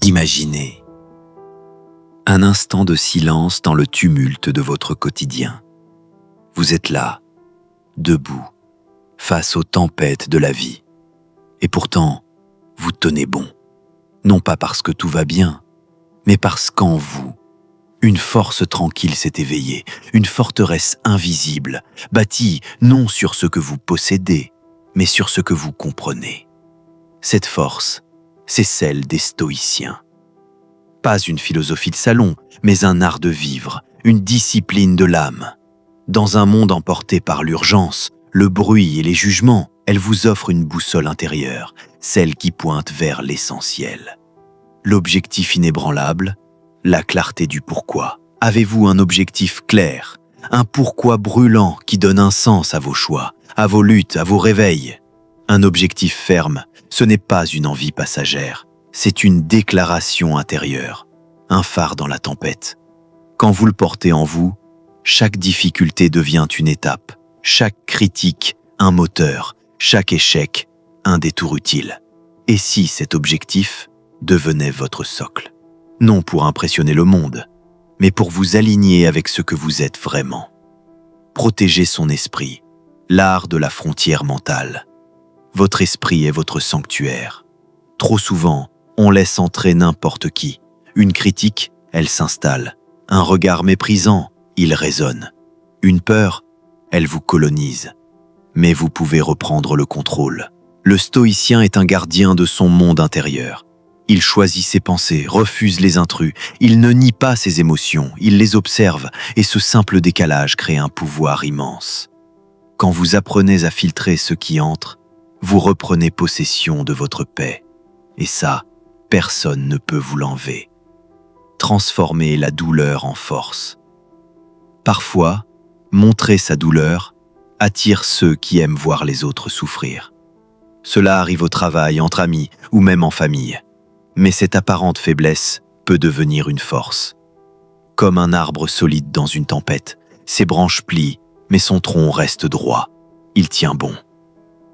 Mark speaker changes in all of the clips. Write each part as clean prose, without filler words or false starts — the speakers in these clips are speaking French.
Speaker 1: Imaginez un instant de silence dans le tumulte de votre quotidien. Vous êtes là, debout, face aux tempêtes de la vie. Et pourtant, vous tenez bon. Non pas parce que tout va bien, mais parce qu'en vous, une force tranquille s'est éveillée, une forteresse invisible, bâtie non sur ce que vous possédez, mais sur ce que vous comprenez. Cette force, c'est celle des stoïciens. Pas une philosophie de salon, mais un art de vivre, une discipline de l'âme. Dans un monde emporté par l'urgence, le bruit et les jugements, elle vous offre une boussole intérieure, celle qui pointe vers l'essentiel. L'objectif inébranlable, la clarté du pourquoi. Avez-vous un objectif clair, un pourquoi brûlant qui donne un sens à vos choix, à vos luttes, à vos réveils? Un objectif ferme, ce n'est pas une envie passagère, c'est une déclaration intérieure, un phare dans la tempête. Quand vous le portez en vous, chaque difficulté devient une étape, chaque critique un moteur, chaque échec un détour utile. Et si cet objectif devenait votre socle? Non pour impressionner le monde, mais pour vous aligner avec ce que vous êtes vraiment. Protéger son esprit, l'art de la frontière mentale. Votre esprit est votre sanctuaire. Trop souvent, on laisse entrer n'importe qui. Une critique, elle s'installe. Un regard méprisant, il résonne. Une peur, elle vous colonise. Mais vous pouvez reprendre le contrôle. Le stoïcien est un gardien de son monde intérieur. Il choisit ses pensées, refuse les intrus. Il ne nie pas ses émotions, il les observe. Et ce simple décalage crée un pouvoir immense. Quand vous apprenez à filtrer ce qui entre, vous reprenez possession de votre paix. Et ça, personne ne peut vous l'enlever. Transformez la douleur en force. Parfois, montrer sa douleur attire ceux qui aiment voir les autres souffrir. Cela arrive au travail, entre amis ou même en famille. Mais cette apparente faiblesse peut devenir une force. Comme un arbre solide dans une tempête, ses branches plient, mais son tronc reste droit. Il tient bon.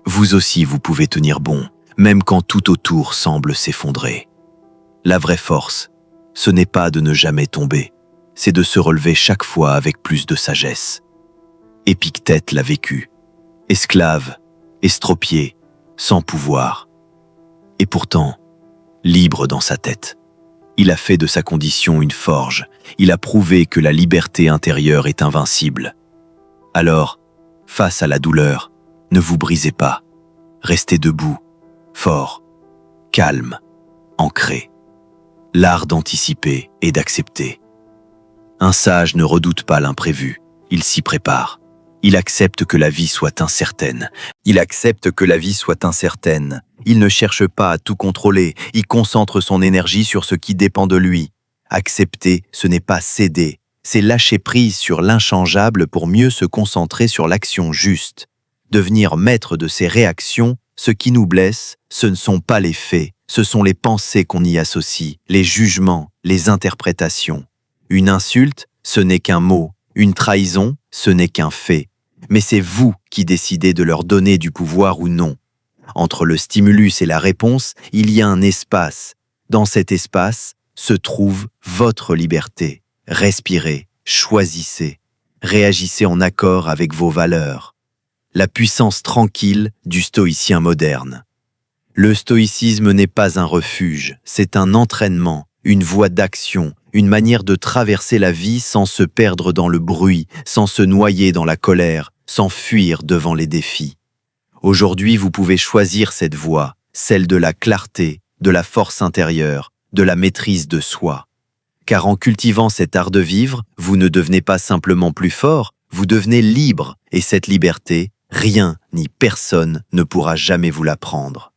Speaker 1: Vous aussi, vous pouvez tenir bon, même quand tout autour semble s'effondrer. La vraie force, ce n'est pas de ne jamais tomber, c'est de se relever chaque fois avec plus de sagesse. Épictète l'a vécu, esclave, estropié, sans pouvoir. Et pourtant, libre dans sa tête. Il a fait de sa condition une forge, il a prouvé que la liberté intérieure est invincible. Alors, face à la douleur, ne vous brisez pas, restez debout, fort, calme, ancré. L'art d'anticiper et d'accepter. Un sage ne redoute pas l'imprévu, il s'y prépare. Il accepte que la vie soit incertaine. Il ne cherche pas à tout contrôler, il concentre son énergie sur ce qui dépend de lui. Accepter, ce n'est pas céder, c'est lâcher prise sur l'inchangeable pour mieux se concentrer sur l'action juste. Devenir maître de ses réactions, ce qui nous blesse, ce ne sont pas les faits, ce sont les pensées qu'on y associe, les jugements, les interprétations. Une insulte, ce n'est qu'un mot, une trahison, ce n'est qu'un fait. Mais c'est vous qui décidez de leur donner du pouvoir ou non. Entre le stimulus et la réponse, il y a un espace. Dans cet espace se trouve votre liberté. Respirez, choisissez, réagissez en accord avec vos valeurs. La puissance tranquille du stoïcien moderne. Le stoïcisme n'est pas un refuge, c'est un entraînement, une voie d'action, une manière de traverser la vie sans se perdre dans le bruit, sans se noyer dans la colère, sans fuir devant les défis. Aujourd'hui, vous pouvez choisir cette voie, celle de la clarté, de la force intérieure, de la maîtrise de soi. Car en cultivant cet art de vivre, vous ne devenez pas simplement plus fort, vous devenez libre, et cette liberté, rien ni personne ne pourra jamais vous la prendre.